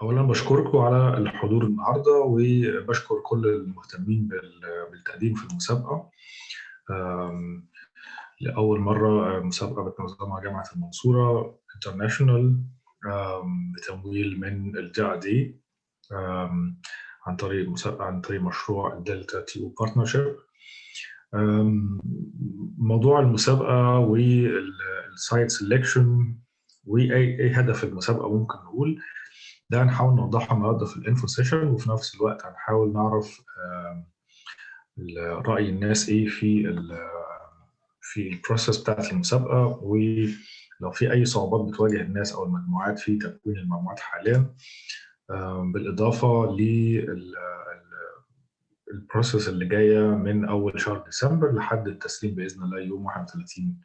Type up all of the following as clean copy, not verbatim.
أولا بشكركم على الحضور النهاردة، وبشكر كل المهتمين بالتقديم في المسابقة. لأول مرة مسابقة بتنظمها جامعة المنصورة انترناشونال بتمويل من الDAAD عن طريق مسابقة، عن طريق مشروع الدلتا تي بارتنرشيب. موضوع المسابقة والسايت سيلكشن وأي هدف المسابقة ممكن نقول ده هنحاول نوضحها النهارده في الانفو سيشن، وفي نفس الوقت هنحاول نعرف رأي الناس ايه في البروسيس بتاعت المسابقة، ولو في أي صعوبات بتواجه الناس أو المجموعات في تكوين المجموعات حاليا، بالإضافة للبروسيس اللي جاية من أول شهر ديسمبر لحد التسليم بإذن الله يوم 31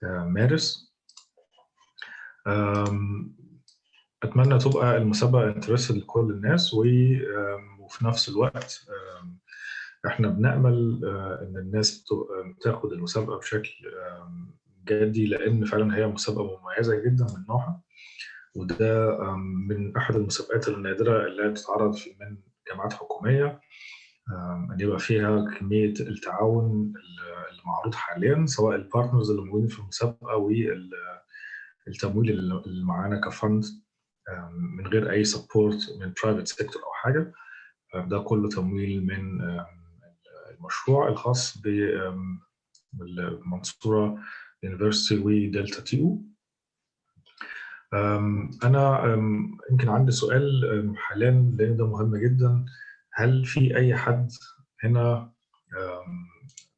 مارس. أتمنى تبقى المسابقة انترست لكل الناس، وفي نفس الوقت احنا بنأمل ان الناس تاخد المسابقة بشكل جدي، لان فعلا هي مسابقة مميزة جدا من نوعها، وده من احد المسابقات النادرة اللي بتتعرض من جامعات حكومية، ان يبقى فيها كمية التعاون اللي معروض حاليا، سواء البارتنرز اللي موجودين في المسابقة والتمويل اللي معانا كفند من غير اي سبورت من برايفت سيكتور او حاجه. ده كله تمويل من المشروع الخاص بالمنصوره يونيفرسيتي ودلتا تي او. انا يمكن عندي سؤال حاليا لان ده مهم جدا. هل في اي حد هنا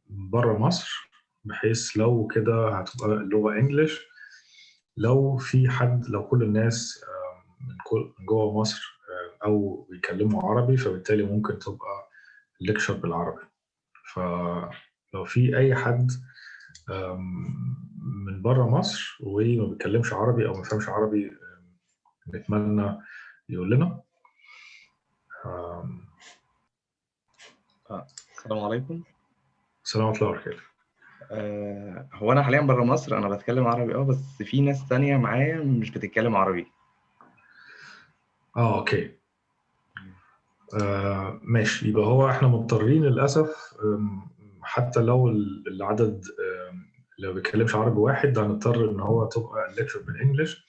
بره مصر، بحيث لو كده هتبقى اللغه انجلش، لو في حد، لو كل الناس من جوه مصر او بيتكلموا عربي، فبالتالي ممكن تبقى الليكشر بالعربي. فلو في اي حد من بره مصر وما بيتكلمش عربي او ما بيفهمش عربي، نتمنى يقول لنا. السلام عليكم. السلام عليكم ورحمه الله وبركاته. هو انا حاليا بره مصر، انا بتكلم عربي بس في ناس تانية معايا مش بتتكلم عربي. اوكي. ماشي، يبقى هو احنا مضطرين للاسف، حتى لو العدد اللي ما بيتكلمش عربي واحد، هنضطر ان هو تبقى الليكشر بالانجلش،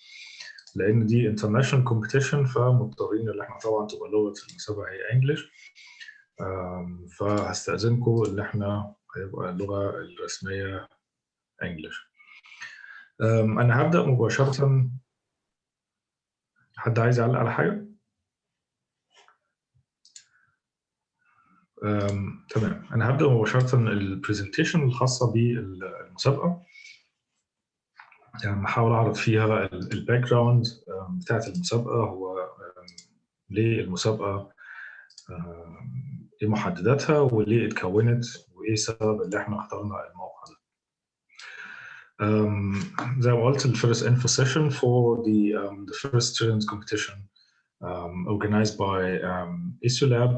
لان دي انترناشونال كومبيتيشن، فمضطرين ان احنا طبعا تبقى لغه المسابقه هي انجلش. فهستأذنكم ان احنا هيبقى اللغه الرسميه انجلش. انا هبدأ مباشره. حد عايز يعلق على حاجه؟ تمام، انا هبدأ مباشره البرزنتيشن الخاصه بالمسابقه. يعني بحاول اعرض فيها الباك جراوند بتاعت المسابقه، هو ليه المسابقه، ايه محدداتها، وليه اتكونت، وايه السبب اللي احنا اخترنا الموقع ده. زي ما قلت، الفيرست info session for the first student competition organized by ESU-LAB,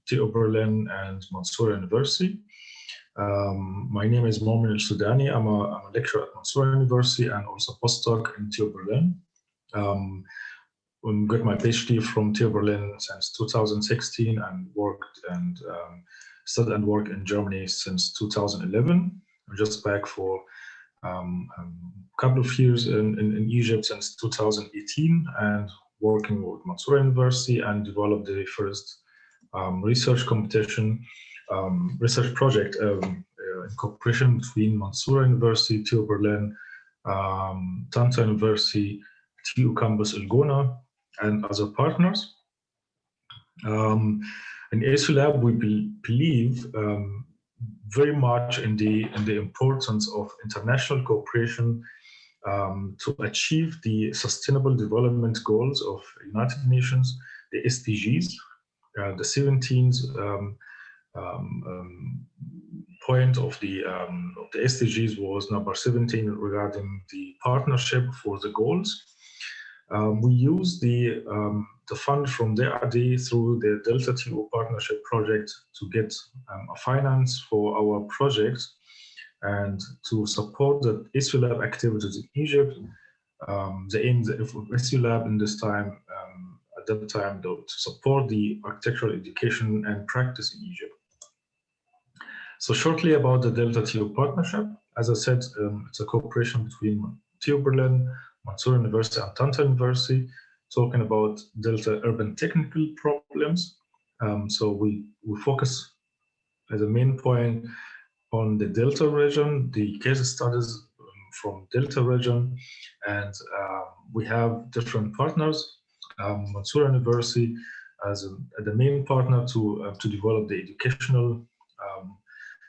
TU Berlin and Mansoura University. My name is Momin Al-Sudani. I'm a lecturer at Mansoura University and also postdoc in TU Berlin. I got my PhD from TU Berlin since 2016 and worked and studied and worked in Germany since 2011. I'm just back for a couple of years in Egypt since 2018 and working with Mansoura University and developed the first research competition, research project in cooperation between Mansoura University, TU Berlin, Tanta University, TU Campus Elgona, and other partners. In ESU-LAB, we believe very much in the importance of international cooperation to achieve the Sustainable Development Goals of United Nations, the SDGs. The 17th point of the SDGs was number 17 regarding the partnership for the goals. We use the fund from the DAAD through the Delta TU partnership project to get a finance for our project and to support the ESU-LAB activities in Egypt. The aim of ESU-LAB in this time, at at that time to support the architectural education and practice in Egypt. So shortly about the Delta-TU partnership, as I said, it's a cooperation between TU Berlin, Mansour University, and Tanta University, talking about Delta urban technical problems. So we focus as a main point on the Delta region, the case studies from Delta region, and we have different partners. Mansour University as the main partner to develop the educational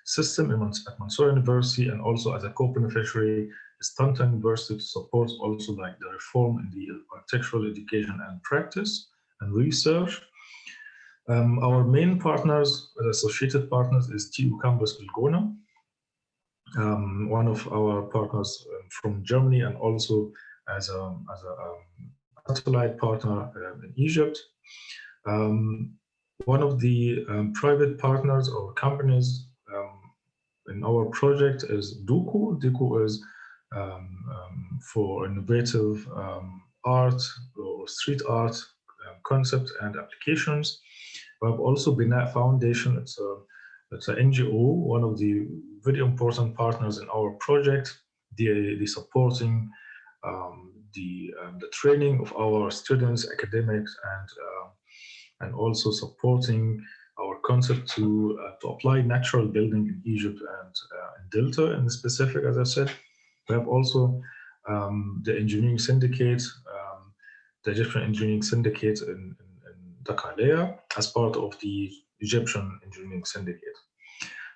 system at Mansour University, and also as a co-beneficiary is Tanta University to support also like the reform in the architectural education and practice and research. Our main partners, associated partners, is TU Campus Bilgona, one of our partners from Germany, and also as a satellite partner in Egypt. One of the private partners or companies in our project is Duku. Duku is for innovative art or street art concept and applications. We have also Bina Foundation. It's an NGO, one of the very important partners in our project. They supporting the training of our students, academics, and also supporting our concept to apply natural building in Egypt and in Delta in specific, as I said. We have also the engineering syndicate, the Egyptian engineering syndicate in Dakhaleya as part of the Egyptian engineering syndicate.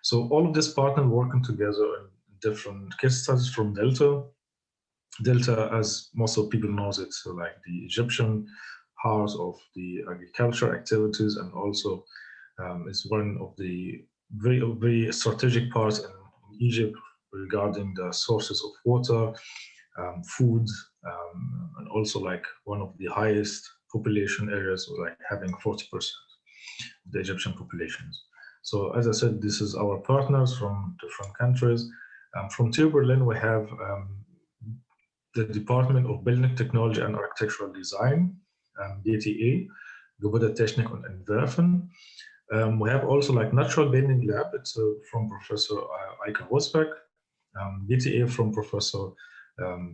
So all of these partners working together in different case studies from Delta. Delta, as most of people know, it's like the Egyptian heart of the agriculture activities, and also is one of the very strategic parts in Egypt regarding the sources of water, food, and also like one of the highest population areas, like having 40% of the Egyptian populations. So as I said, this is our partners from different countries. From TU Berlin, we have the Department of Building Technology and Architectural Design, DTA, Gebäudetechnik und Entwerfen. We have also like Natural Building Lab. It's from Professor Eike Rosberg. DTA from Professor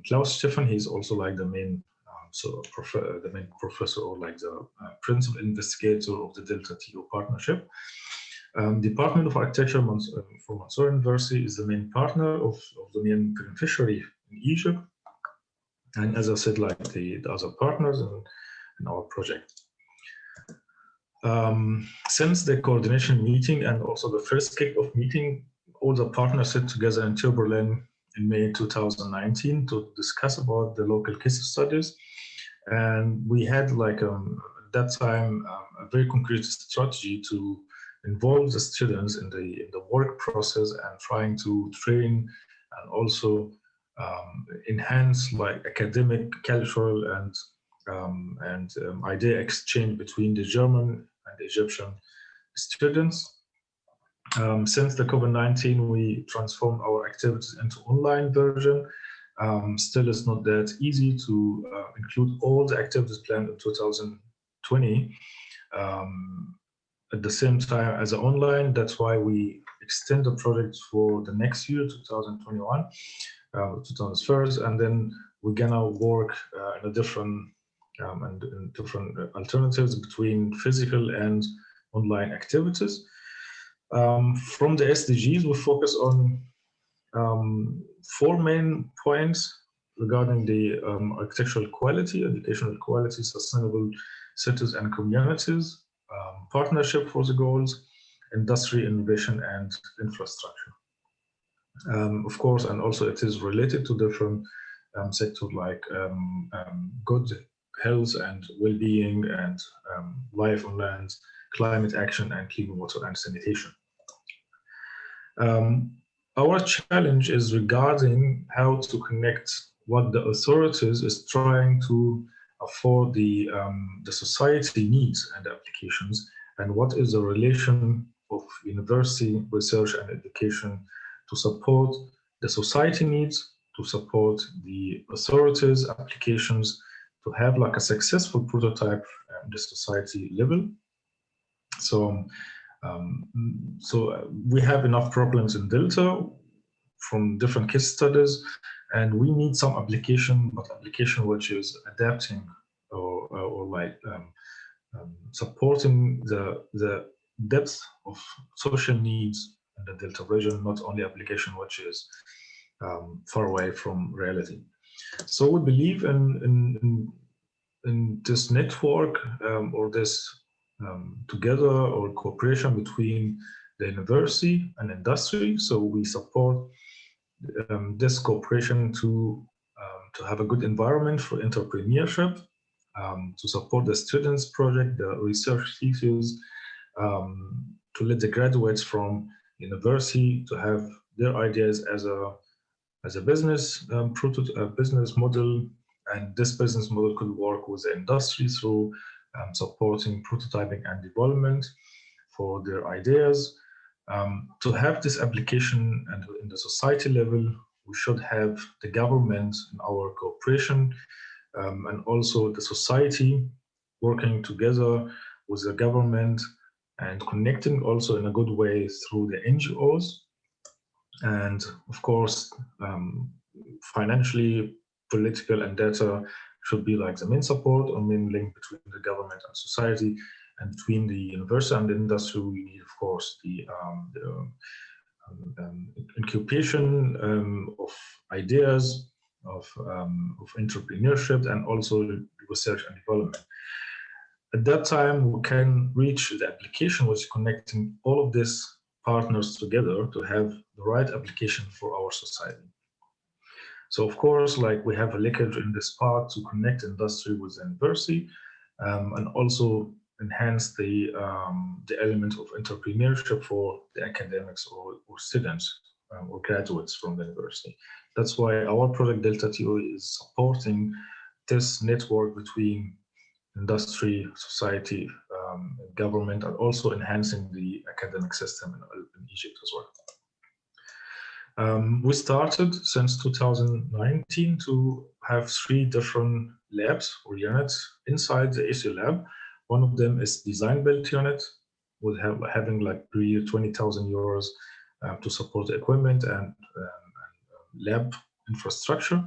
Klaus Stephan. He's also like the main the main professor, or like the principal investigator of the Delta-TU partnership. Department of Architecture from Mansour University is the main partner of the main beneficiary in Egypt. And as I said, like the other partners in our project. Since the coordination meeting and also the first kick-off meeting, all the partners sit together in TU Berlin in May 2019 to discuss about the local case studies. And we had like at that time a very concrete strategy to involve the students in the work process and trying to train and also enhance like academic, cultural, and idea exchange between the German and Egyptian students. Since the COVID-19, we transformed our activities into online version. Still, it's not that easy to include all the activities planned in 2020 at the same time as online. That's why we extend the project for the next year, 2021, 2001, and then we're gonna work in a different and in different alternatives between physical and online activities. From the SDGs, we focus on 4 main points regarding the architectural quality, educational quality, sustainable cities and communities, partnership for the goals, industry, innovation, and infrastructure. Of course, and also it is related to different sectors like good health and well-being, and life on land, climate action, and clean water and sanitation. Our challenge is regarding how to connect what the authorities is trying to afford the society needs and applications, and what is the relation of university research and education to support the society needs, to support the authorities applications, to have like a successful prototype the society level. So we have enough problems in Delta from different case studies, and we need some application which is adapting or like supporting the depth of social needs in the Delta region, not only application which is far away from reality. So we believe in this network or this together or cooperation between the university and industry. So we support this cooperation to have a good environment for entrepreneurship, to support the students' project, the research thesis, to let the graduates from university to have their ideas as a business business model, and this business model could work with the industry through supporting prototyping and development for their ideas. To have this application and in the society level, we should have the government in our cooperation, and also the society working together with the government and connecting also in a good way through the NGOs. And of course, financially, political, and data should be like the main support or main link between the government and society, and between the university and the industry. We need, of course, the incubation of ideas, of entrepreneurship, and also research and development. At that time, we can reach the application which is connecting all of these partners together to have the right application for our society. So of course, like we have a linkage in this part to connect industry with the university, and also enhance the element of entrepreneurship for the academics or students or graduates from the university. That's why our project Delta TO is supporting this network between industry, society, government, and also enhancing the academic system in Egypt as well. We started since 2019 to have 3 different labs or units inside the ESU-LAB. One of them is design build unit, with having like per year 20,000 euros to support the equipment and lab infrastructure.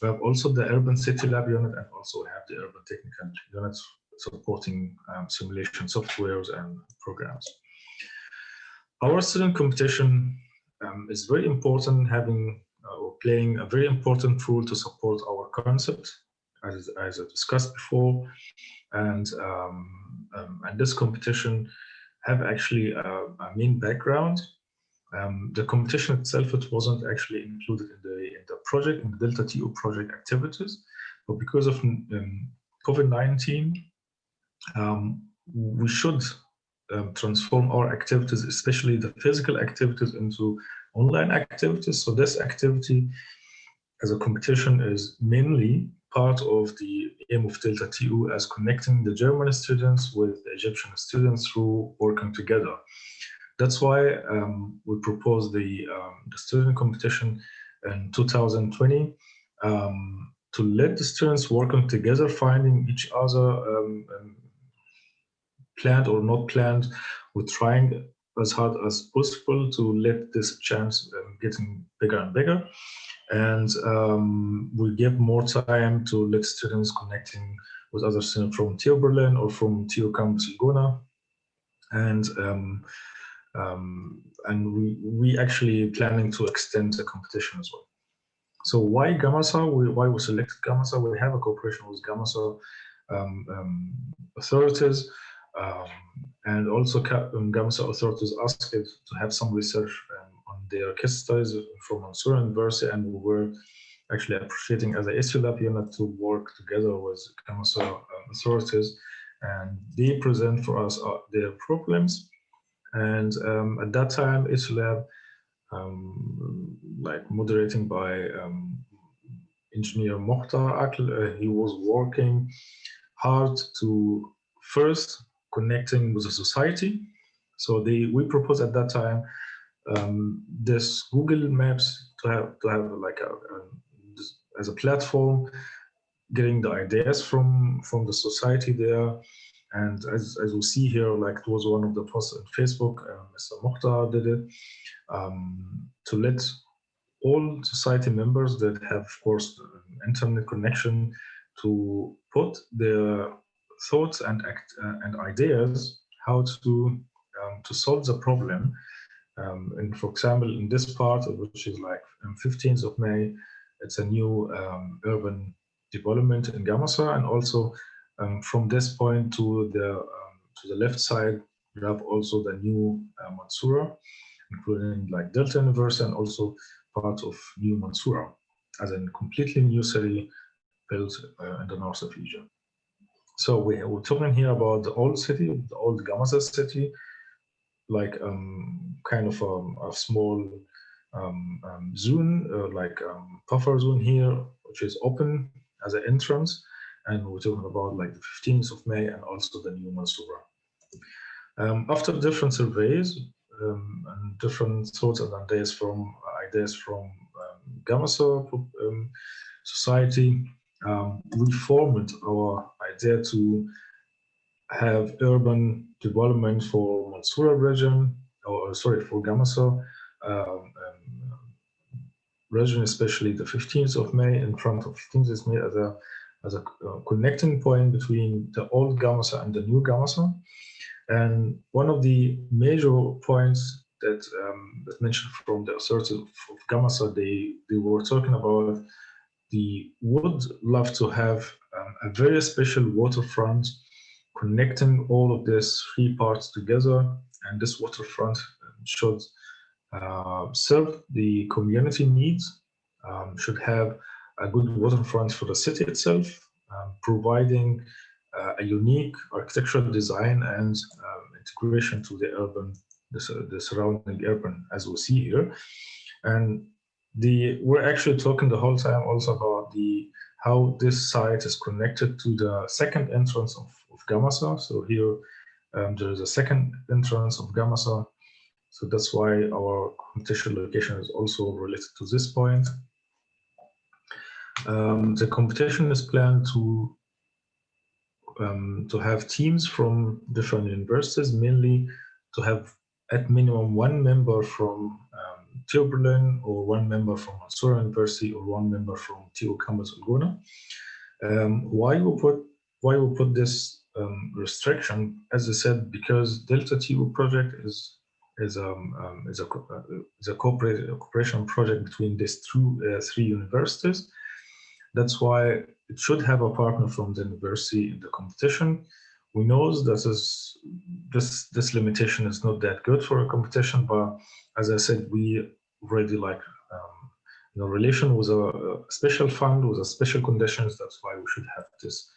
We have also the urban city lab unit, and also have the urban technical units supporting simulation softwares and programs. Our student competition is very important, having or playing a very important role to support our concept, as I discussed before. And this competition have actually a main background. The competition itself, it wasn't actually included in the project, in the Delta TO project activities, but because of COVID-19, we should transform our activities, especially the physical activities, into online activities. So this activity as a competition is mainly part of the aim of Delta TO, as connecting the German students with the Egyptian students through working together. That's why we proposed the student competition in 2020 to let the students working together, finding each other, planned or not planned. We're trying as hard as possible to let this chance getting bigger and bigger. And we give more time to let students connecting with other students from TU Berlin or from TU Campus Laguna. And we actually planning to extend the competition as well. So why Gamasa? Why we selected Gamasa? We have a cooperation with Gamasa authorities, and also Gamasa authorities asked to have some research on their case studies from Mansour University, and we were actually appreciating as a ESU-LAB unit to work together with Gamasa authorities, and they present for us their problems. And at that time, ESU-LAB, like moderating by engineer Mokhtar Akl, he was working hard to first connecting with the society. So we proposed at that time this Google Maps to have like as a platform, getting the ideas from the society there, And as we see here, like it was one of the posts on Facebook, Mr. Mokhtar did it, to let all society members that have, of course, internet connection to put their thoughts and ideas how to solve the problem. And for example, in this part, which is like 15th of May, it's a new urban development in Gamasa, and also from this point to the left side, you have also the new Mansoura, including like Delta University and also part of New Mansoura, as a completely new city built in the north of Egypt. So we're talking here about the old city, the old Gamasa city, like kind of a small zone, like buffer zone here, which is open as an entrance. And we're talking about like the 15th of May and also the new Mansoura. After different surveys and different thoughts and ideas from Gamasa society, we formed our idea to have urban development for Mansoura region, or sorry, for Gamasa region, especially the 15th of May, in front of 15th of May as a connecting point between the old Gamasa and the new Gamasa. And one of the major points that mentioned from the authorities of Gamasa, they were talking about they would love to have a very special waterfront connecting all of these three parts together, and this waterfront should serve the community needs, should have a good waterfront for the city itself, providing a unique architectural design and integration to the urban, the surrounding urban, as we see here. And we're actually talking the whole time also about how this site is connected to the second entrance of Gamasa. So here there is a second entrance of Gamasa. So that's why our competition location is also related to this point. The competition is planned to have teams from different universities, mainly to have at minimum one member from TU Berlin, or one member from Mansoura University, or one member from TU Campus Uguna. Why we put this restriction? As I said, because Delta TU project is a cooperation project between these three universities. That's why it should have a partner from the university in the competition. We know that this limitation is not that good for a competition, but as I said, we already like relation with a special fund with a special conditions. That's why we should have this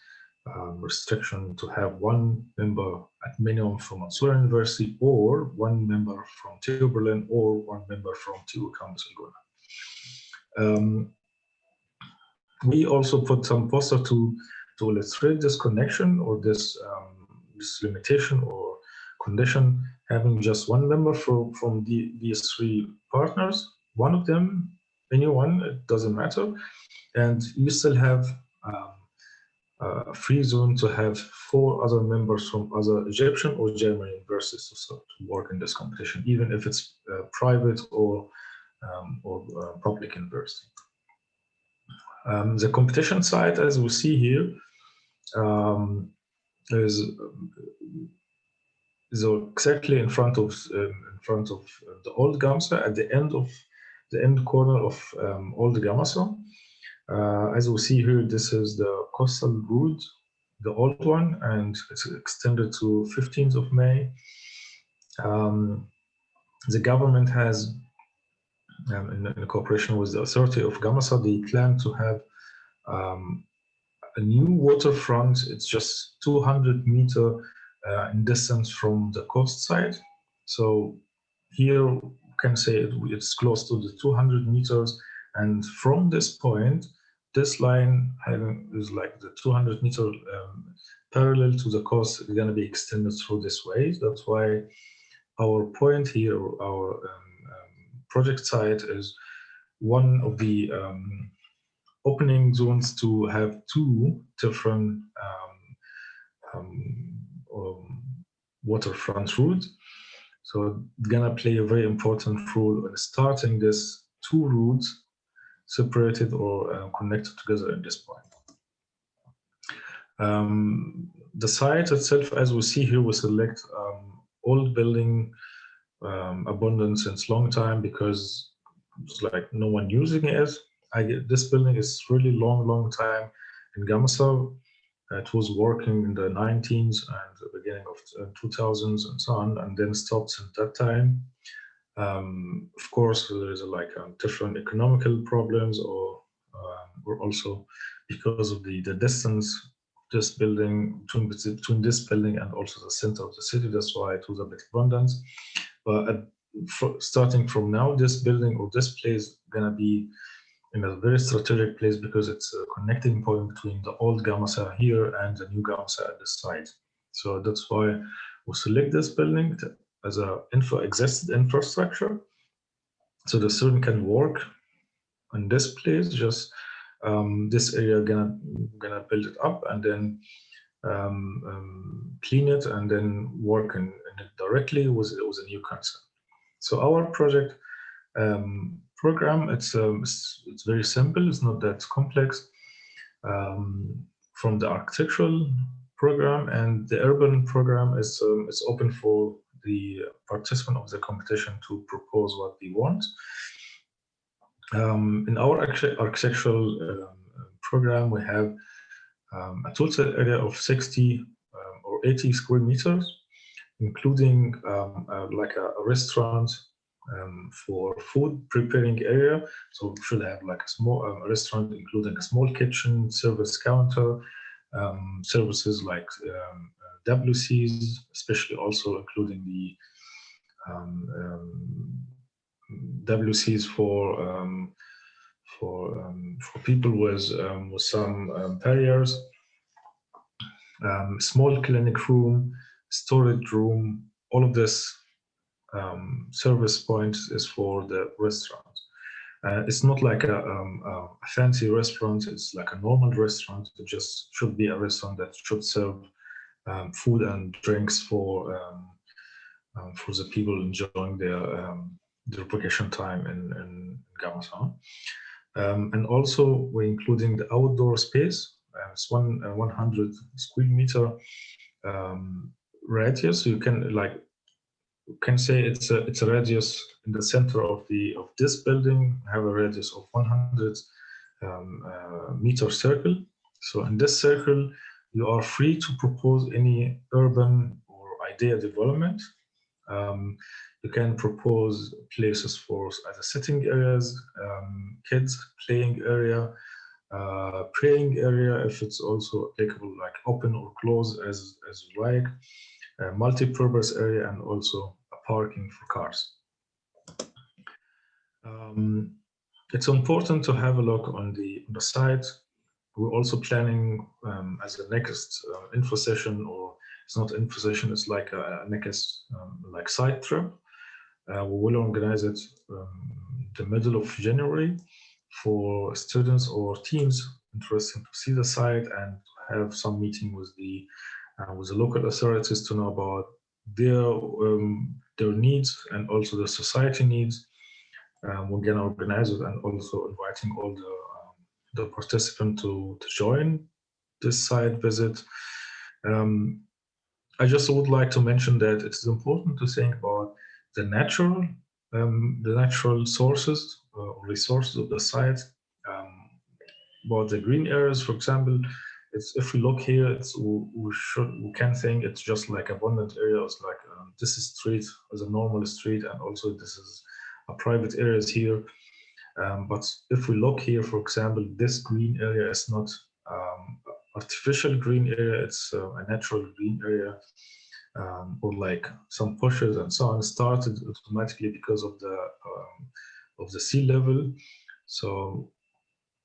restriction to have one member at minimum from Mansoura University, or one member from TU Berlin, or one member from TU Campus Uguna. We also put some poster to illustrate this connection, or this limitation or condition, having just one member from these three partners, one of them, anyone, it doesn't matter, and you still have a free zone to have 4 other members from other Egyptian or German universities to work in this competition, even if it's private or public university. The competition site, as we see here, is exactly in front of the old Gamsa, at the end corner of old Gamasa. As we see here, this is the coastal route, the old one, and it's extended to 15th of May. The government has, in cooperation with the authority of Gamasa, they plan to have a new waterfront. It's just 200 meter in distance from the coast side. So here we can say it's close to the 200 meters. And from this point, this line is like the 200 meter parallel to the coast is going to be extended through this way. That's why our point here, our project site, is one of the opening zones to have 2 different waterfront route. So it's gonna play a very important role in starting this two routes separated or connected together at this point. The site itself, as we see here, we select old building abandoned since long time because it's like no one using it. This building is really long time in Gamasa. It was working in the 19s and the beginning of 2000s and so on, and then stopped at that time. Of course, there is different economical problems, or also because of the distance of this building between this building and also the center of the city. That's why it was a bit abandoned. But starting from now, this building or this place gonna be in a very strategic place because it's a connecting point between the old Gamasa here and the new Gamasa at the site. So that's why we select this building as a existing infrastructure, so the student can work in this place. Just this area gonna build it up and then clean it and then work in it directly with a new concept. So our project program, it's very simple. It's not that complex. From the architectural program and the urban program is it's open for the participant of the competition to propose what they want. In our architectural program, we have a total area of 60 or 80 square meters, including like a restaurant for food preparing area. So we should have like a small restaurant, including a small kitchen, service counter, services like WCs, especially also including the WCs for people with some barriers. Small clinic room, storage room, all of this service points is for the restaurant. It's not like a fancy restaurant, it's like a normal restaurant. It just should be a restaurant that should serve food and drinks for the people enjoying their vacation time in Gamasa. And also we're including the outdoor space. It's 100 square meter radius. So you can say it's a radius in the center of this building. Have a radius of 100 meter circle. So in this circle, you are free to propose any urban or idea development. You can propose places for either sitting areas, kids playing area, praying area, if it's also applicable, like open or closed as you like, multi-purpose area, and also a parking for cars. It's important to have a look on the site. We're also planning as a next info session, or it's not info session, it's like a next like site trip. We will organize it the middle of January for students or teams interested to see the site and have some meeting with the local authorities to know about their needs and also the society needs. We're gonna organize it and also inviting all the participants to join this site visit. I just would like to mention that it is important to think about the natural sources or resources of the site. About the green areas, for example, if we look here, we can think it's just like abundant areas, like this is street as a normal street, and also this is a private areas here. But if we look here, for example, this green area is not artificial green area, it's a natural green area, or like some pushes and so on, started automatically because of the sea level. So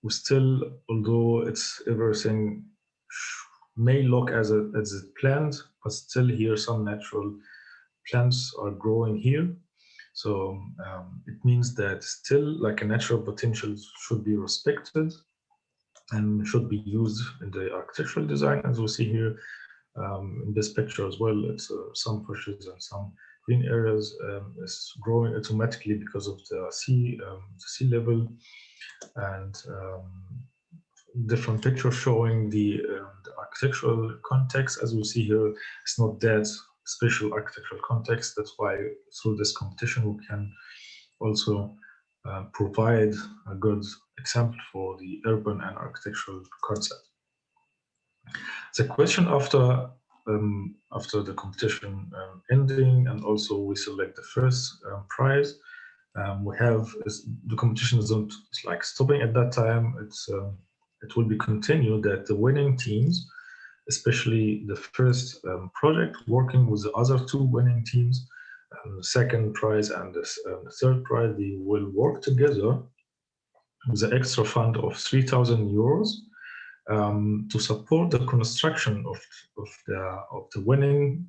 we still, although it's everything may look as it planned, but still here some natural plants are growing here. So it means that still like a natural potential should be respected and should be used in the architectural design, as we see here. In this picture as well, it's some bushes and some green areas is growing automatically because of the sea level, and different pictures showing the architectural context. As we see here, it's not that special architectural context. That's why through this competition we can also provide a good example for the urban and architectural concept. The question after the competition ending, and also we select the first prize, we have the competition isn't like stopping at that time. It will be continued that the winning teams, especially the first project, working with the other two winning teams, the second prize and the third prize, they will work together with the extra fund of 3,000 euros to support the construction of the winning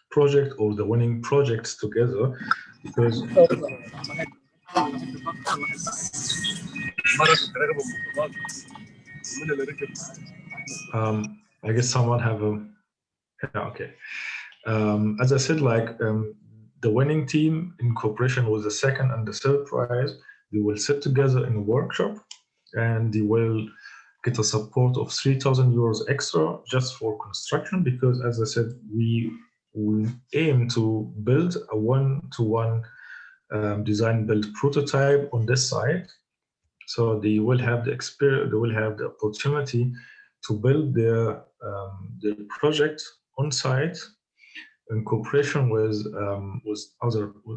project or the winning projects together, because I guess someone have a okay. As I said, like the winning team in cooperation with the second and the third prize, they will sit together in a workshop and they will get a support of 3,000 euros extra just for construction, because as I said, we aim to build a one-to-one design build prototype on this site. So they will have the experience, they will have the opportunity to build their project on site in cooperation with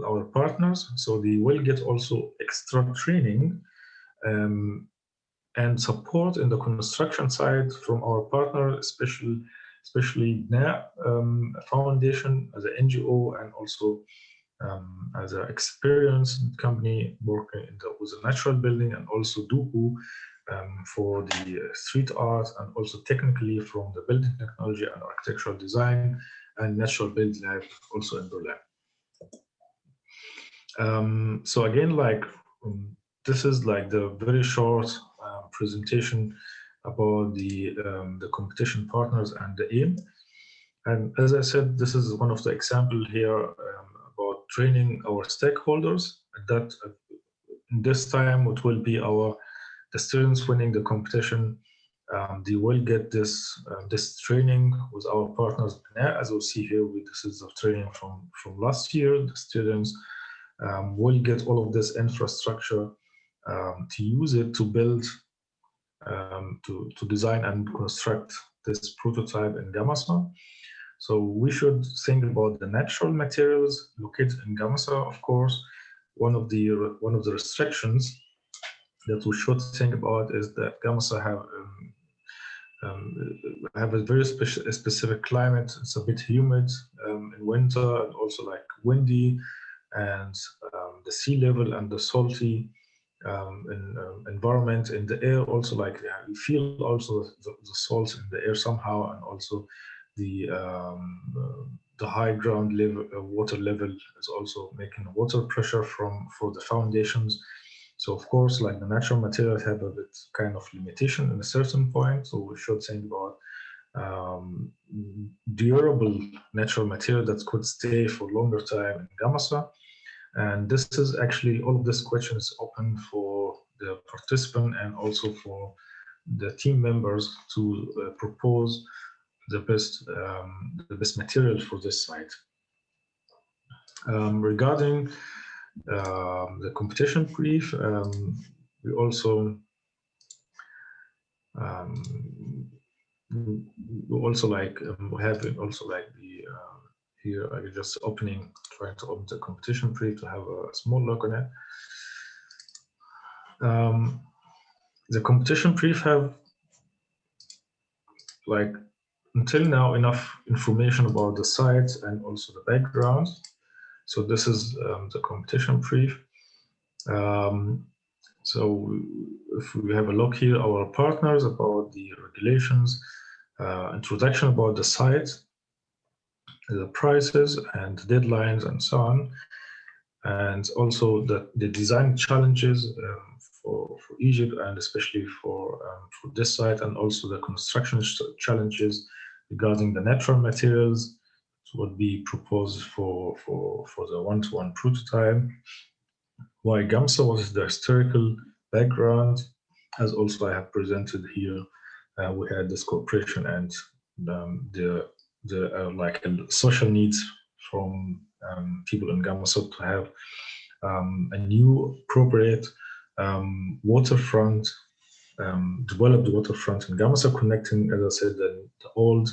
our partners. So they will get also extra training and support in the construction side from our partner, especially NA Foundation as an NGO, and also as an experienced company working with the natural building, and also Duhu for the street art, and also technically from the building technology and architectural design and natural build lab also in Berlin. So again, like this is like the very short presentation about the competition partners and the aim. And as I said, this is one of the examples here about training our stakeholders. That this time it will be the students winning the competition. They will get this training with our partners. As we see here, this is the training from last year. The students will get all of this infrastructure to use it to build, to design and construct this prototype in Gamasa. So we should think about the natural materials located in Gamasa. Of course, one of the restrictions that we should think about is that Gamasa have a very specific climate. It's a bit humid in winter, and also like windy, and the sea level and the salty environment in the air. Also, like you feel also the salt in the air somehow, and also the high ground level, water level is also making water pressure for the foundations. So of course, like the natural materials have a bit kind of limitation in a certain point. So we should think about durable natural material that could stay for longer time in Gamasa. And this is actually, all of this question is open for the participant and also for the team members to propose the best material for this site. Regarding the competition brief, we also we have also like the here I'm just trying to open the competition brief to have a small look on it. The competition brief have like until now enough information about the site and also the background. So this is the competition brief. So if we have a look here, our partners, about the regulations, introduction about the site, the prices and deadlines and so on, and also the design challenges for Egypt, and especially for this site, and also the construction challenges regarding the natural materials would be proposed for the one-to-one prototype. Why GAMSA, what is the historical background, as also I have presented here. We had this cooperation and the like social needs from people in GAMSA to have a new appropriate waterfront, developed waterfront in GAMSA, connecting, as I said, the old,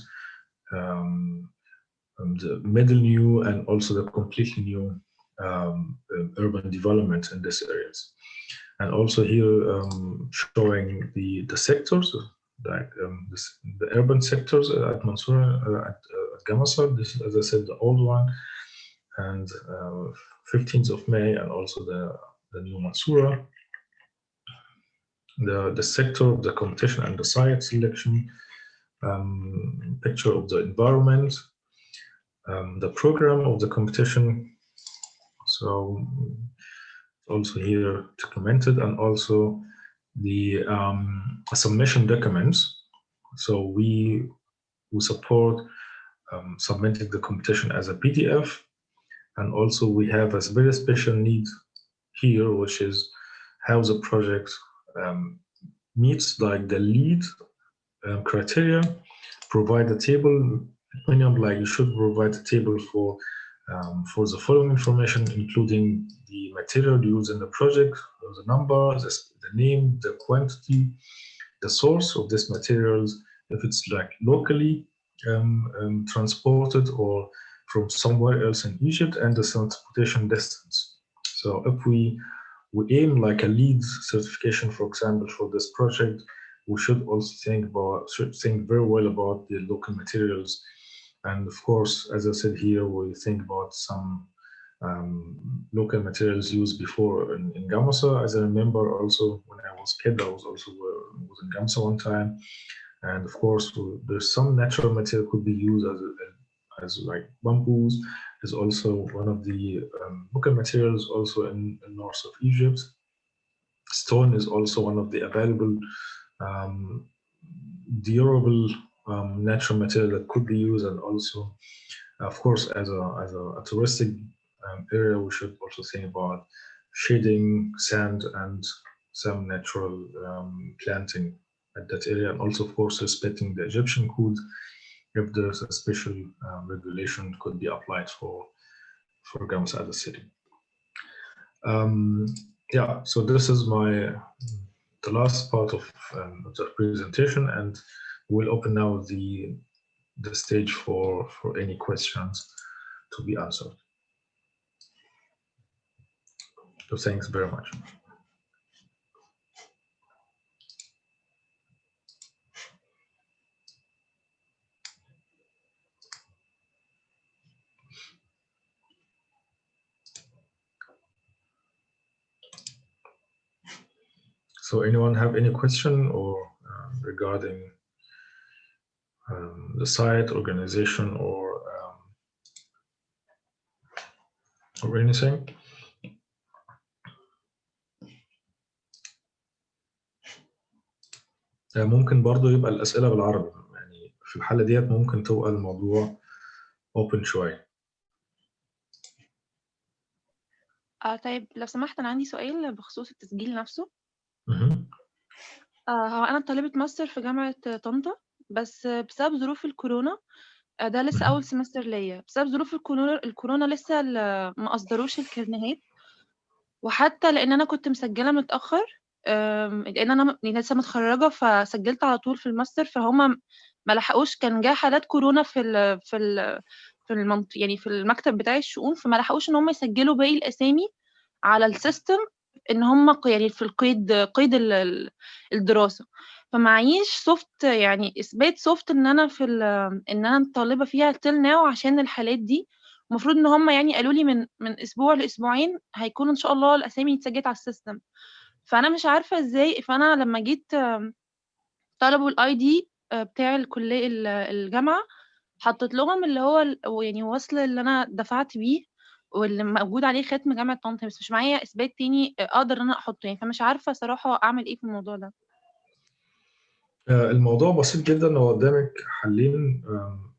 the middle new, and also the completely new urban development in these areas. And also here showing the sectors, like the urban sectors at Mansoura, at GAMSA. This is, as I said, the old one, and 15th of May, and also the new Mansoura. The sector of the competition and the site selection, picture of the environment, the program of the competition. So also here documented, and also the submission documents. So we support submitting the competition as a PDF, and also we have a very special need here, which is how the project meets like the lead criteria. Provide a table minimum, like you should provide a table for the following information, including the material used in the project, the number, the name, the quantity, the source of these materials, if it's like locally transported or from somewhere else in Egypt, and the transportation distance. So if we aim like a LEED certification, for example, for this project, we should also think very well about the local materials. And of course, as I said here, we think about some local materials used before in GAMSA. As I remember, also when I was a kid, I was also was in GAMSA one time, and of course, there's some natural material could be used as like bamboos. Is also one of the local materials also in north of Egypt. Stone is also one of the available durable natural material that could be used, and also, of course, as a touristic area, we should also think about shading, sand, and some natural planting at that area, and also, of course, respecting the Egyptian code. If there's a special regulation could be applied for GAMSA as a city. Yeah, so this is the last part of the presentation, and we'll open now the stage for any questions to be answered. So thanks very much. So anyone have any question or regarding the site, organization, or anything? ممكن برضو يبقى الأسئلة بالعربي، يعني في الحالة ديت ممكن تبقى الموضوع open شوية. طيب لو سمحت، أنا عندي سؤال بخصوص التسجيل نفسه. مهم. هو أنا طالبة ماستر في جامعة طنطا، بس بسبب ظروف الكورونا ده لسه أول سمستر ليا. بسبب ظروف الكورونا لسه ما أصدروش الكارنيهات، وحتى لأن أنا كنت مسجلة متأخر، لأن أنا لسه متخرجة، فسجلت على طول في الماستر، فهم ما لحقوش. كان جه حالات كورونا يعني في المكتب بتاع الشؤون، فما لحقوش إن هم يسجلوا باقي الأسامي على السيستم، إن هم يعني في قيد الدراسة. فمعيش سوفت، يعني إثبات سوفت إن أنا إن أنا طالبة فيها till now عشان الحالات دي. المفروض إن هم يعني قالوا لي من أسبوع لأسبوعين هيكون إن شاء الله الأسامي اتسجلت على السيستم. فأنا مش عارفة إزاي. فأنا لما جيت طلبوا الاي دي بتاع الكلية الجامعة، حطيت لهم اللي هو يعني وصل اللي أنا دفعت بيه واللي موجود عليه ختم جامعة طنطا، بس مش معايا إثبات تاني أقدر إن أنا أحطه يعني. فمش عارفة صراحة أعمل إيه في الموضوع ده. الموضوع بسيط جدا، هو قدامك حلين.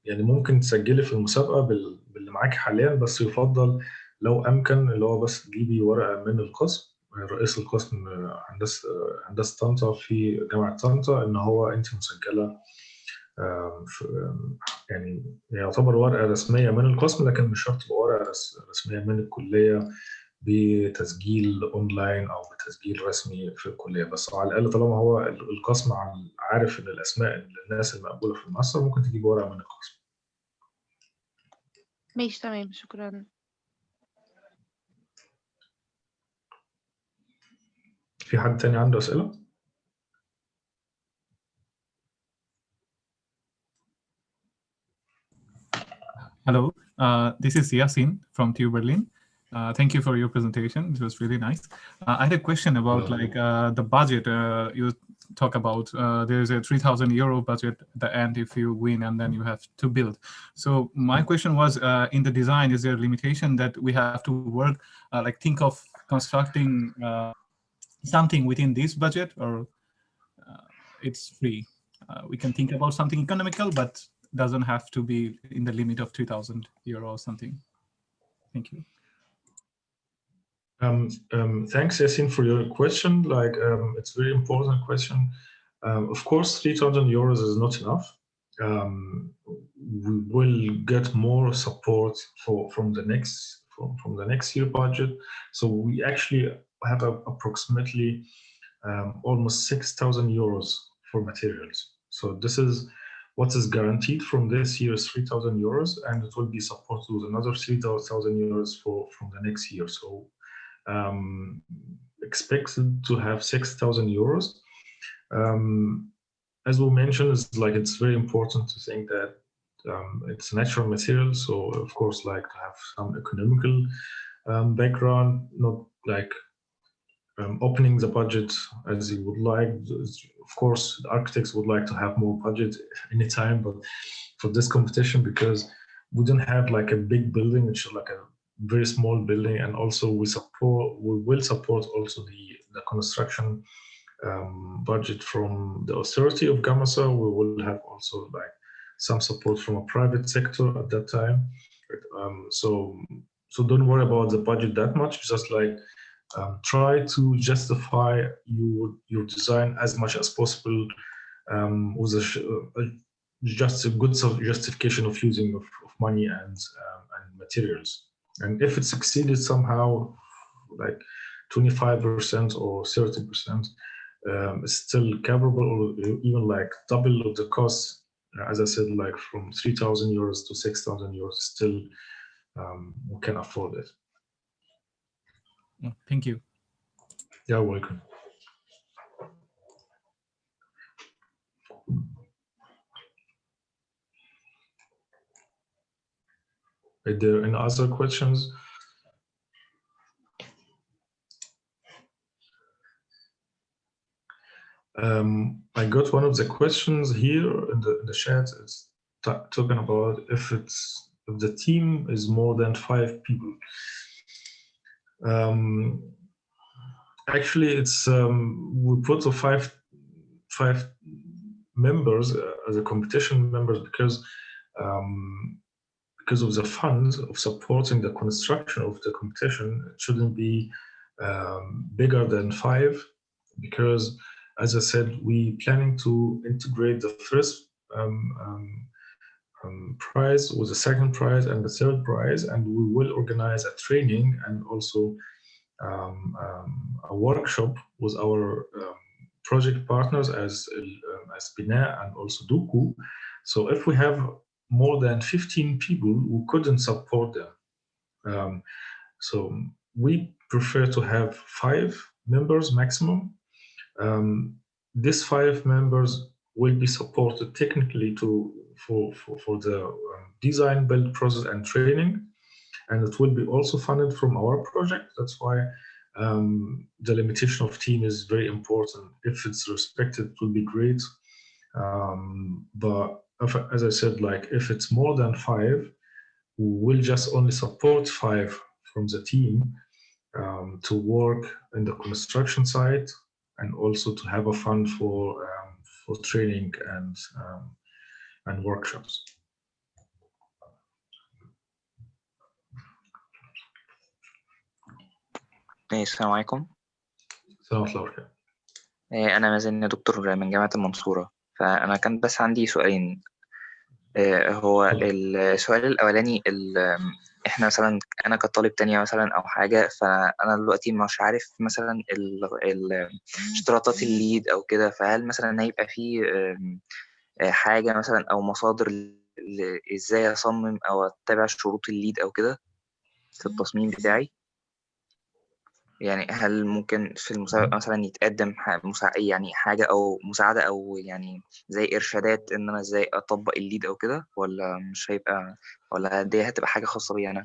يعني ممكن تسجلي في المسابقة باللي معاك حاليا، بس يفضل لو أمكن اللي هو بس تجيبي ورقة من القسم، رئيس القسم هندسة طنطا في جامعة طنطا، إن هو أنت مسجلة يعني يعتبر ورقة رسمية من القسم، لكن مش شرط تبقى ورقة رسمية من الكلية بتسجيل اونلاين او بتسجيل رسمي في الكليه. بس على الاقل طالما هو القسم عارف ان الاسماء الناس المقبوله في الماستر، ممكن تجيب ورقه من القسم. ماشي تمام، شكرا. في حد تاني عنده اسئله؟ Hello, this is Yasin from TU Berlin. Thank you for your presentation. It was really nice. I had a question about the budget you talk about. There's a 3,000 euro budget at the end if you win, and then you have to build. So my question was, in the design, is there a limitation that we have to work, like think of constructing something within this budget, or it's free? We can think about something economical, but doesn't have to be in the limit of 3,000 euro or something. Thank you. Thanks, Yasin, for your question. It's a very important question. Of course, 3,000 euros is not enough. We will get more support from the next year budget. So we actually have approximately almost 6,000 euros for materials. So this is what is guaranteed from this year's 3,000 euros, and it will be supported with another 3,000 euros from the next year. So expected to have 6,000 euros. As we mentioned, it's very important to think that it's natural material. So of course, to have some economical background, not like opening the budget as you would like. Of course, the architects would like to have more budget anytime, but for this competition, because we don't have like a big building, it's like a very small building, and also we will support also the construction budget from the authority of Gamasa. We will have also like some support from a private sector at that time. So don't worry about the budget that much. Just try to justify your design as much as possible with just a good justification of using of money and materials. And if it succeeded somehow, like 25% or 30%, is still coverable, or even like double of the cost. As I said, like from 3,000 euros to 6,000 euros, still we can afford it. Thank you. You're welcome. Are there any other questions? I got one of the questions here in the chat. It's talking about if the team is more than 5 people. Actually, it's we put the five members as a competition members because of the funds of supporting the construction of the competition. It shouldn't be bigger than 5, because as I said, we planning to integrate the first prize with the second prize and the third prize, and we will organize a training and also a workshop with our project partners as Bina and also Duku. So if we have more than 15 people, we couldn't support them. So we prefer to have 5 members maximum. These 5 members will be supported technically for the design, build process, and training, and it will be also funded from our project. That's why the limitation of team is very important. If it's respected, it will be great. But as I said, like if it's more than 5, we will just only support 5 from the team to work in the construction site, and also to have a fund for for training and workshops. السلام عليكم. السلام عليكم. أنا مازن دكتور من جامعة المنصورة، فأنا كان بس عندي سؤالين. هو السؤال الأولاني، إحنا مثلا أنا كطالب تانية مثلا أو حاجة، فأنا دلوقتي مش عارف مثلا اشتراطات الليد أو كده، فهل مثلا هيبقى فيه حاجة مثلا أو مصادر إزاي أصمم أو أتبع شروط الليد أو كده في التصميم بتاعي؟ يعني هل ممكن في المسابقة مثلا يتقدم يعني حاجة أو مساعدة أو يعني زي إرشادات إن أنا إزاي أطبق الليد أو كده، ولا مش هيبقى، ولا دي هتبقى حاجة خاصة بي أنا؟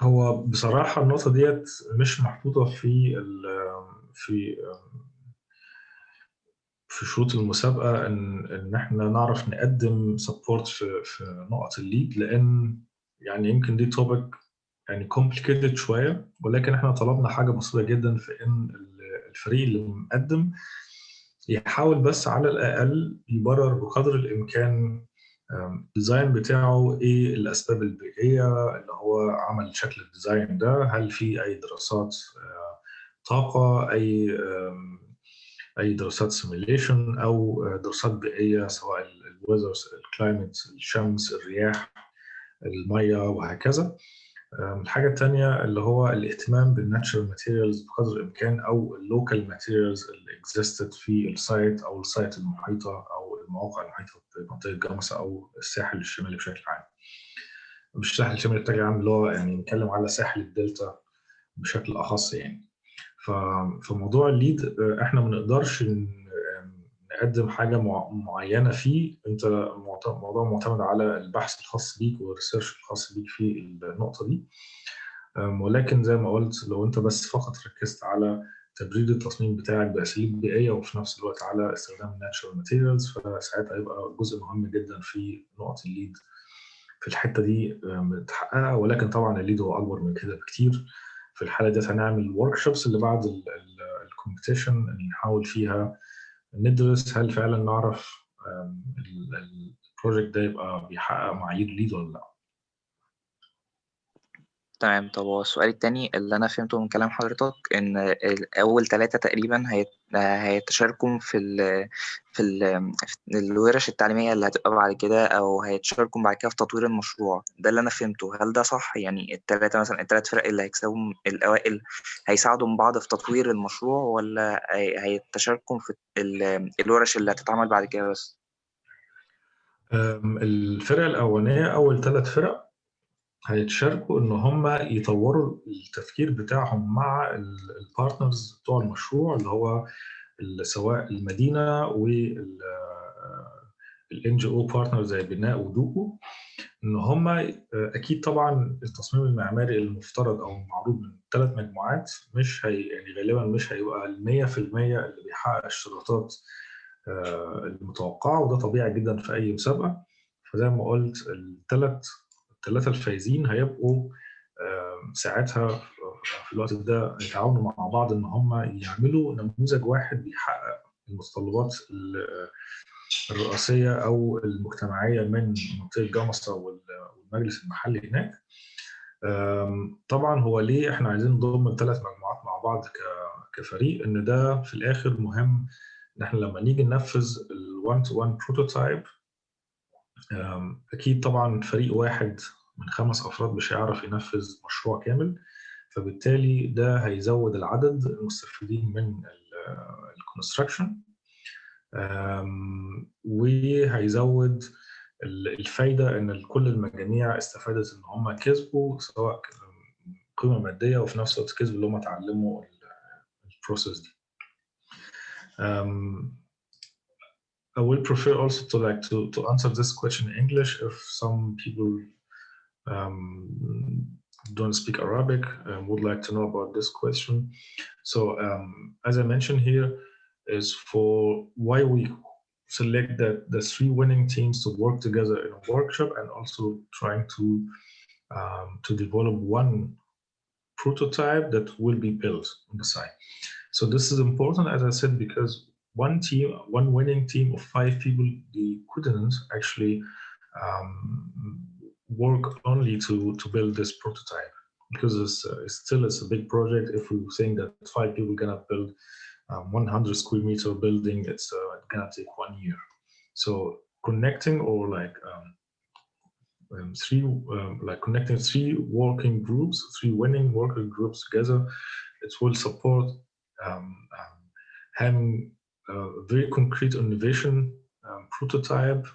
هو بصراحة النقطة ديت مش محطوطة في شروط المسابقة إن إحنا نعرف نقدم سبورت في نقط الليد، لأن يعني يمكن دي توبك يعني complicated شوية، ولكن إحنا طلبنا حاجة بسيطة جدا في إن الفريق اللي مقدم يحاول بس على الأقل يبرر بقدر الإمكان الديزاين بتاعه إيه الأسباب البيئية اللي هو عمل شكل الديزاين ده، هل في أي دراسات طاقة، أي دراسات سيميليشن أو دراسات بيئية سواء الويذر، الكلايمت، الشمس، الرياح، المية وهكذا. الحاجة التانية اللي هو الاهتمام بالناتشرال ماتيريالز بقدر الإمكان أو اللوكال ماتيريالز اللي existed في السايت أو السايت المحيطة أو المواقع المحيطة بمنطقة جمصة أو الساحل الشمالي بشكل عام. مش الساحل الشمالي بشكل عام، اللي هو يعني نتكلم على ساحل الدلتا بشكل أخص يعني. فموضوع الليد إحنا ما نقدرش نقدم حاجة معينة فيه. أنت موضوع معتمد على البحث الخاص بيك والريسيرش الخاص بيك في النقطة دي. ولكن زي ما قلت، لو أنت بس فقط ركزت على تبريد التصميم بتاعك بأساليب بيئية وفي نفس الوقت على استخدام الناتشرال ماتيريالز، فساعتها هيبقى جزء مهم جدا في نقط الليد في الحتة دي متحققة. ولكن طبعا الليد هو أكبر من كده بكتير. في الحالة دي هنعمل وركشوبس اللي بعد الكومبيتيشن نحاول فيها ندرس هل فعلا نعرف البروجكت ده يبقى بيحقق معايير ليد ولا لا. تمام. طب هو السؤال التاني اللي أنا فهمته من كلام حضرتك إن أول 3 تقريبا هيتشاركوا في الورش التعليمية اللي هتبقى بعد كده، أو هيتشاركوا بعد كده في تطوير المشروع. ده اللي أنا فهمته، هل ده صح؟ يعني ال3 مثلا ال3 فرق اللي هيكسبوا الأوائل هيساعدوا بعض في تطوير المشروع، ولا هيتشاركوا في الورش اللي هتتعمل بعد كده بس؟ الفرقة الأولانية أول 3 فرق هيتشاركوا إن هم يطوروا التفكير بتاعهم مع البارتنرز بتوع المشروع، اللي هو سواء المدينة وال NGO بارتنر زي بناء ودوكو. إن هم أكيد طبعا التصميم المعماري المفترض أو معروض من 3 مجموعات مش يعني غالبا مش هيبقى 100% اللي بيحقق الاشتراطات المتوقعة، وده طبيعي جدا في أي مسابقة. فزي ما قلت الثلاثة الفايزين هيبقوا ساعتها في الوقت ده يتعاونوا مع بعض إن هم يعملوا نموذج واحد بيحقق المتطلبات الرئاسية أو المجتمعية من منطقة جمصة والمجلس المحلي هناك. طبعا هو ليه احنا عايزين نضم ال3 مجموعات مع بعض كفريق؟ ان ده في الاخر مهم ان احنا لما نيجي ننفذ ال1 to 1 بروتوتايب، اكيد طبعا فريق واحد من 5 افراد مش هيعرف ينفذ مشروع كامل، فبالتالي ده هيزود العدد المستفيدين من الكونستراكشن، وهيزود الفايدة إن كل المجاميع استفادت إن هم كسبوا سواء قيمة مادية وفي نفس الوقت كسبوا اللي هم اتعلموا البروسيس دي. I will prefer also to answer this question in English if some people don't speak Arabic and would like to know about this question. So as I mentioned here, is for why we select the 3 winning teams to work together in a workshop, and also trying to develop one prototype that will be built on the site. So this is important, as I said, because one winning team of 5 people, they couldn't actually work only to build this prototype, because it's a big project. If we think that 5 people gonna build 100 square meter building, it's gonna take 1 year. So connecting or connecting 3 working groups, 3 winning working groups together, it will support having a very concrete innovation prototype.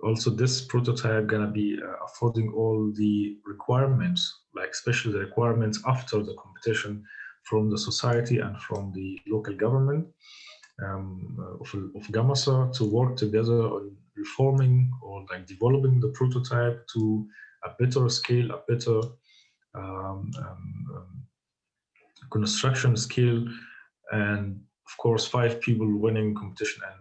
Also, this prototype gonna be affording all the requirements, like especially the requirements after the competition from the society and from the local government of Gamasa, to work together on reforming or like developing the prototype to a better scale, a better construction scale. And of course, 5 people winning competition and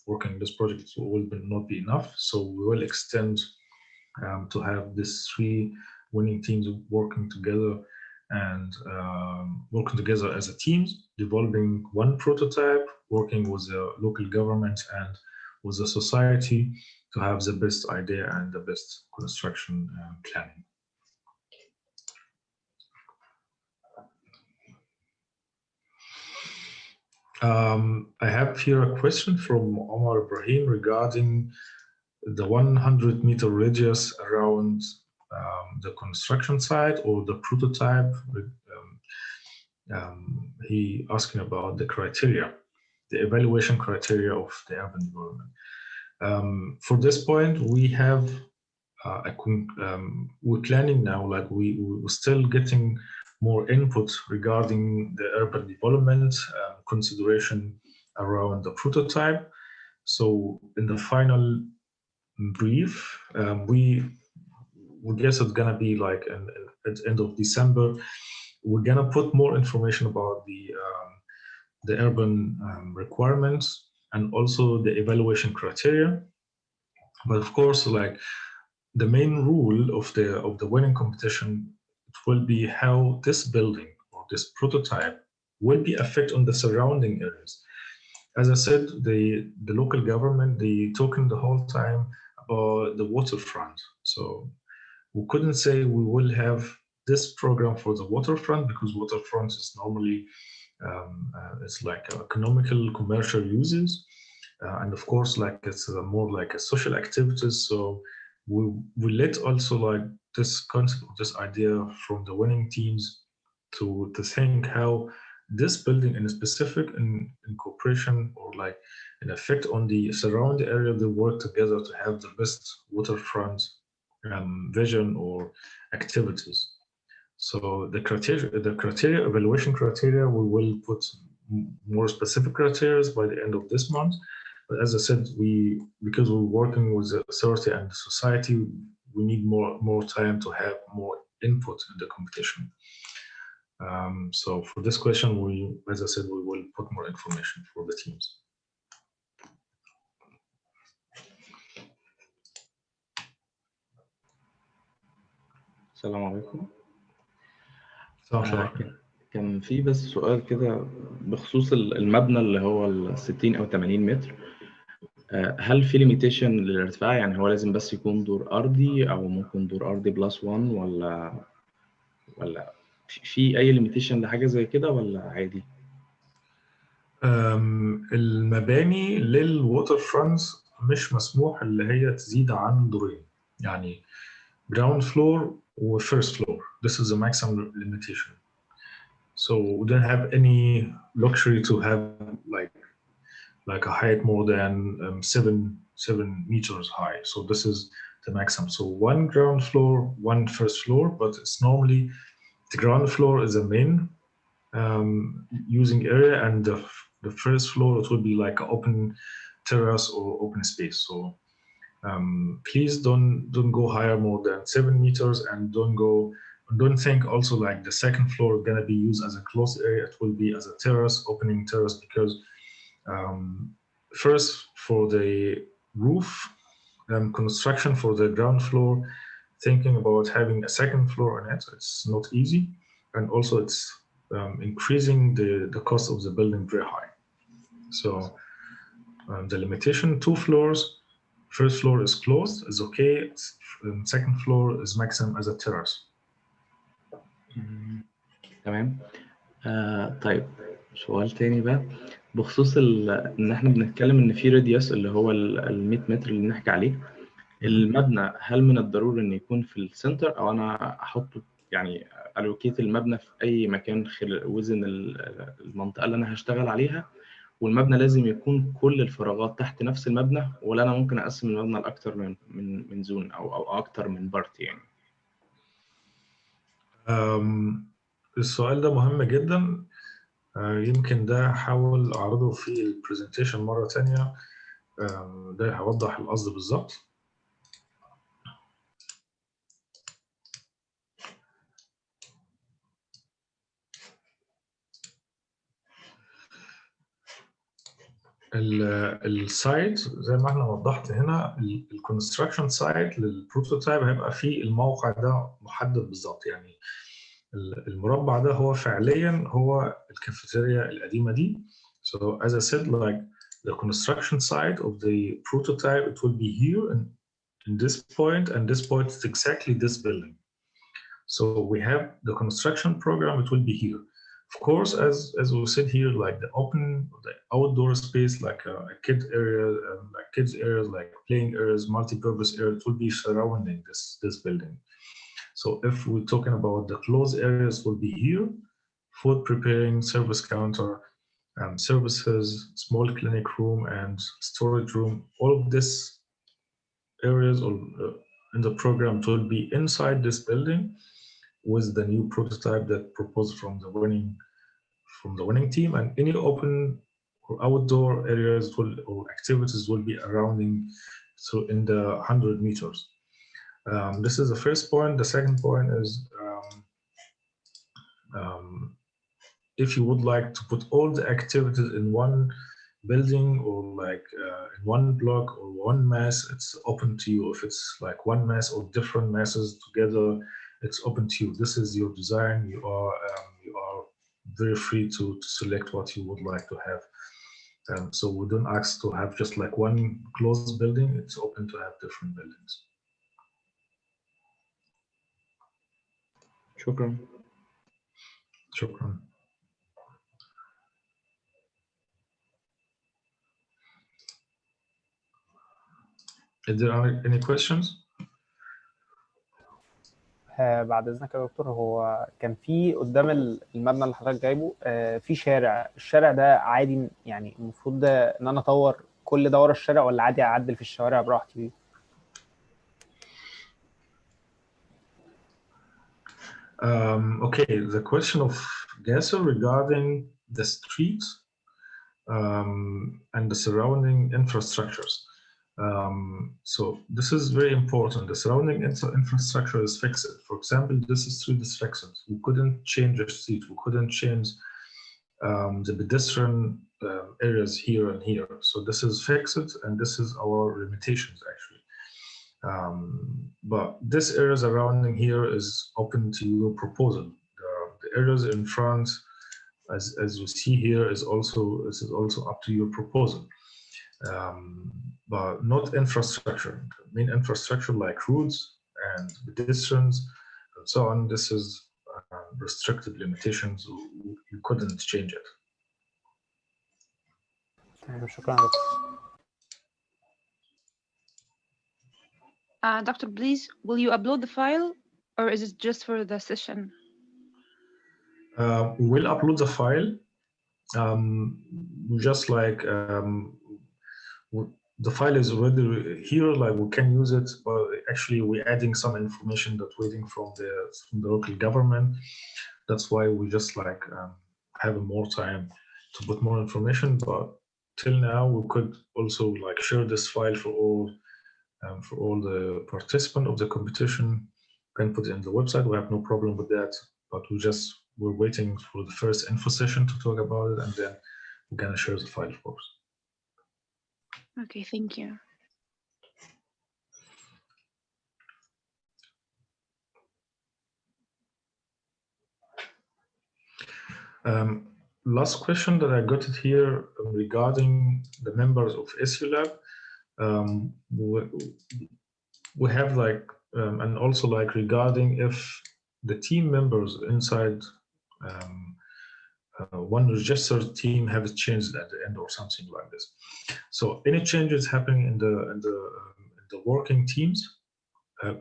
working this project will not be enough. So we will extend to have these 3 winning teams working together and working together as a team, developing one prototype, working with the local government and with the society to have the best idea and the best construction planning. I have here a question from Omar Ibrahim regarding the 100-meter radius around the construction site or the prototype. He asking about the criteria, the evaluation criteria of the urban development. For this point, we have we're planning now, like we're still getting more input regarding the urban development consideration around the prototype. So in the final brief, we guess it's gonna be like at the end of December. We're gonna put more information about the urban requirements and also the evaluation criteria. But of course, like the main rule of the winning competition, it will be how this building or this prototype will be affect on the surrounding areas. As I said, the local government, they talking the whole time about the waterfront. So we couldn't say we will have this program for the waterfront, because waterfront is normally it's like economical commercial uses, and of course, like it's more like a social activities. So we let also like this concept, this idea from the winning teams to think how this building in specific in cooperation or like an effect on the surrounding area, they work together to have the best waterfront vision or activities. So the criteria, evaluation criteria, we will put more specific criteria by the end of this month. But as I said, because we're working with the authority and the society, we need more time to have more input in the competition. So for this question, as I said, we will put more information for the teams. السلام عليكم. So كان في بس سؤال كده بخصوص المبنى اللي هو 60 أو 80 متر. هل في ليميتيشن للارتفاع؟ يعني هو لازم بس يكون دور أرضي أو ممكن دور أرضي بلس 1 ولا في أي ليميتيشن لحاجة زي كده ولا عادي؟ المباني للووتر فرونتس مش مسموح اللي هي تزيد عن دورين، يعني ground floor or first floor. This is the maximum limitation. So we don't have any luxury to have like a height more than 7 meters high. So this is the maximum. So 1 ground floor, 1 first floor, but it's normally the ground floor is the main using area, and the first floor, it will be like an open terrace or open space. So please don't go higher more than 7 meters, and don't think also like the second floor is gonna be used as a closed area. It will be as a terrace, opening terrace, because first for the roof construction for the ground floor, thinking about having a second floor on it, it's not easy, and also it's increasing the cost of the building very high. So the limitation, 2 floors. First floor is closed, is okay. Second floor is maximum as a terrace. تمام. طيب سؤال تاني بقى بخصوص ان احنا بنتكلم ان في راديوس اللي هو ال 100 متر اللي بنحكي عليه. المبنى هل من الضروري ان يكون في السنتر او انا احطه يعني الوكيت المبنى في اي مكان وزن المنطقه اللي انا هشتغل عليها، والمبنى لازم يكون كل الفراغات تحت نفس المبنى، ولا انا ممكن اقسم المبنى لاكتر من زون او اكتر من بارت يعني؟ السؤال ده مهم جدا. يمكن ده هحاول اعرضه في البرزنتيشن مره تانية. ده هوضح القصد بالظبط. السايت زي ما احنا وضحت هنا، الكونستراكشن سايت للبروتوتايب هيبقى فيه الموقع ده محدد بالظبط. يعني المربع ده هو فعليا هو الكافيتيريا القديمه دي. So as I said, like the construction site of the prototype, it will be here in this point, and this point is exactly this building. So we have the construction program, it will be here. Of course, as we said here, like the outdoor space, like a kid area, like kids areas, like playing areas, multi-purpose areas, it will be surrounding this building. So if we're talking about the closed areas, will be here: food preparing, service counter, services, small clinic room, and storage room. All of this areas in the program will be inside this building with the new prototype that proposed from the winning team, and any open or outdoor areas or activities will be surrounding, so in the 100 meters. This is the first point. The second point is if you would like to put all the activities in one building or like in one block or one mass, it's open to you. If it's like one mass or different masses together, it's open to you. This is your design. You are very free to select what you would like to have. So we don't ask to have just like one closed building. It's open to have different buildings. شكرا. شكرا. Is there any questions? بعد اذنك يا دكتور، هو كان في قدام المبنى اللي حضرتك جايبه في شارع. الشارع ده عادي يعني المفروض ان انا اطور كل ده ورا الشارع، ولا عادي اعدل في الشوارع براحتي؟ Okay, the question of Gasser regarding the streets and the surrounding infrastructures. So this is very important. The surrounding infrastructure is fixed. For example, this street is fixed. We couldn't change the street. We couldn't change the pedestrian areas here and here. So this is fixed, and this is our limitations actually. But this area surrounding here is open to your proposal. The areas in front, as you see here, is also up to your proposal. But not infrastructure. Main infrastructure like roads and pedestrians and so on. This is restricted limitations. You couldn't change it. شكرا. Doctor, please, will you upload the file, or is it just for the session? We'll upload the file. Just like the file is already here, like we can use it, but actually we're adding some information that's waiting from the local government. That's why we just like have more time to put more information. But till now, we could also like share this file for all the participants of the competition. Can put it in the website. We have no problem with that. But we're waiting for the first info session to talk about it, and then we're gonna share the file, of course. Okay, thank you. last question that I got it here regarding the members of ESU-LAB. We have like, and also like regarding if the team members inside one registered team have changed at the end or something like this. So any changes happening in the working teams,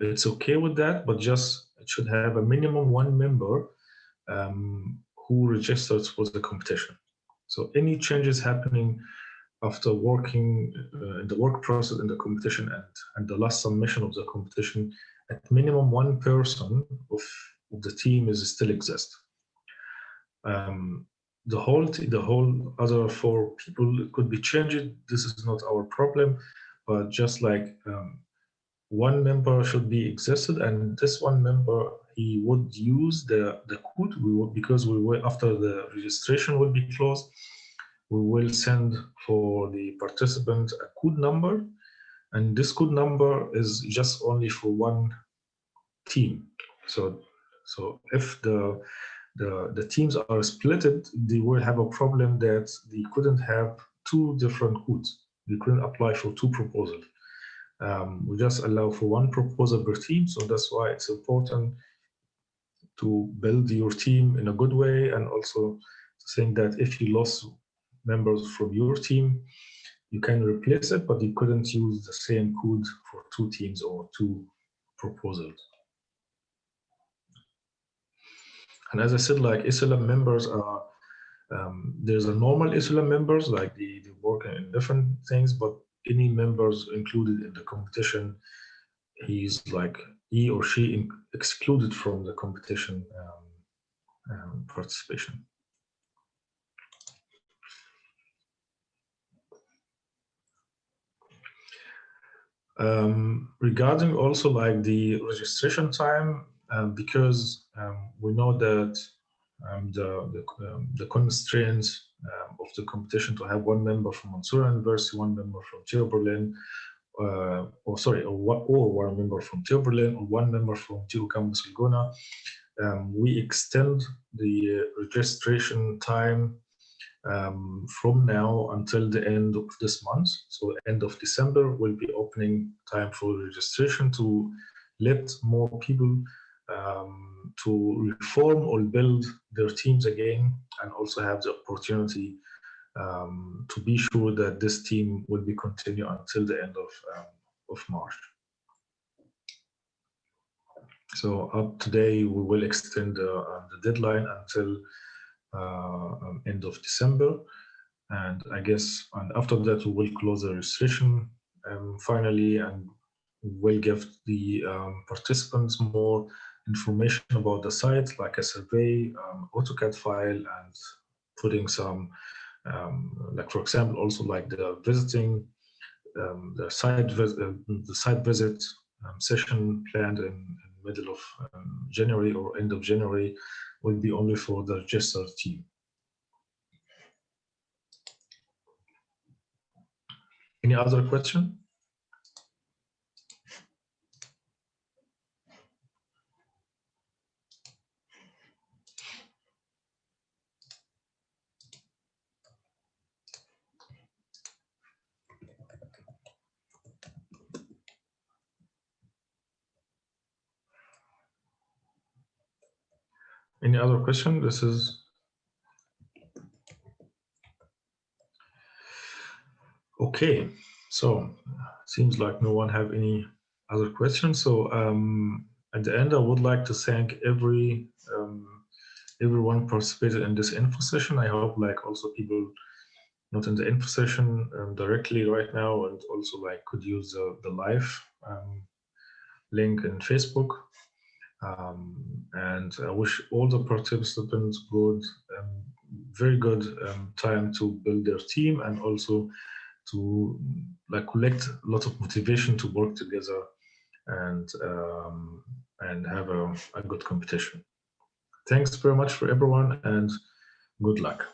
it's okay with that, but just it should have a minimum one member who registers for the competition. So any changes happening after working in the work process in the competition and the last submission of the competition, at minimum one person of the team is still exist. The whole other 4 people could be changed. This is not our problem, but just like one member should be existed, and this one member he would use the code. Because we will, after the registration will be closed, we will send for the participant a code number, and this code number is just only for one team. So if the teams are splitted, they will have a problem that they couldn't have 2 different codes. They couldn't apply for 2 proposals. We just allow for 1 proposal per team, so that's why it's important to build your team in a good way, and also saying that if you lost members from your team, you can replace it, but you couldn't use the same code for 2 teams or 2 proposals. And as I said, like ESU-LAB members are, there's a normal ESU-LAB members, like they work in different things, but any members included in the competition, he or she excluded from the competition participation. Regarding also like the registration time, because we know that the constraints of the competition to have 1 member from Mansoura University, 1 member from TU Berlin, or 1 member from TU Berlin, or 1 member from TU Campus Laguna. We extend the registration time from now until the end of this month. So end of December will be opening time for registration to let more people to reform or build their teams again, and also have the opportunity to be sure that this team will be continued until the end of March. So up today, we will extend the deadline until end of December, and I guess after that we will close the registration finally, and we'll give the participants more information about the site, like a survey, AutoCAD file, and putting some like, for example, also like the visiting the site visit session planned in middle of January or end of January will be only for the registered team. Any other question? Any other question? This is okay. So seems like no one have any other questions. So at the end, I would like to thank everyone participated in this info session. I hope like also people not in the info session directly right now, and also like could use the live link in Facebook. And I wish all the participants very good time to build their team, and also to like collect a lot of motivation to work together and have a good competition. Thanks very much for everyone, and good luck.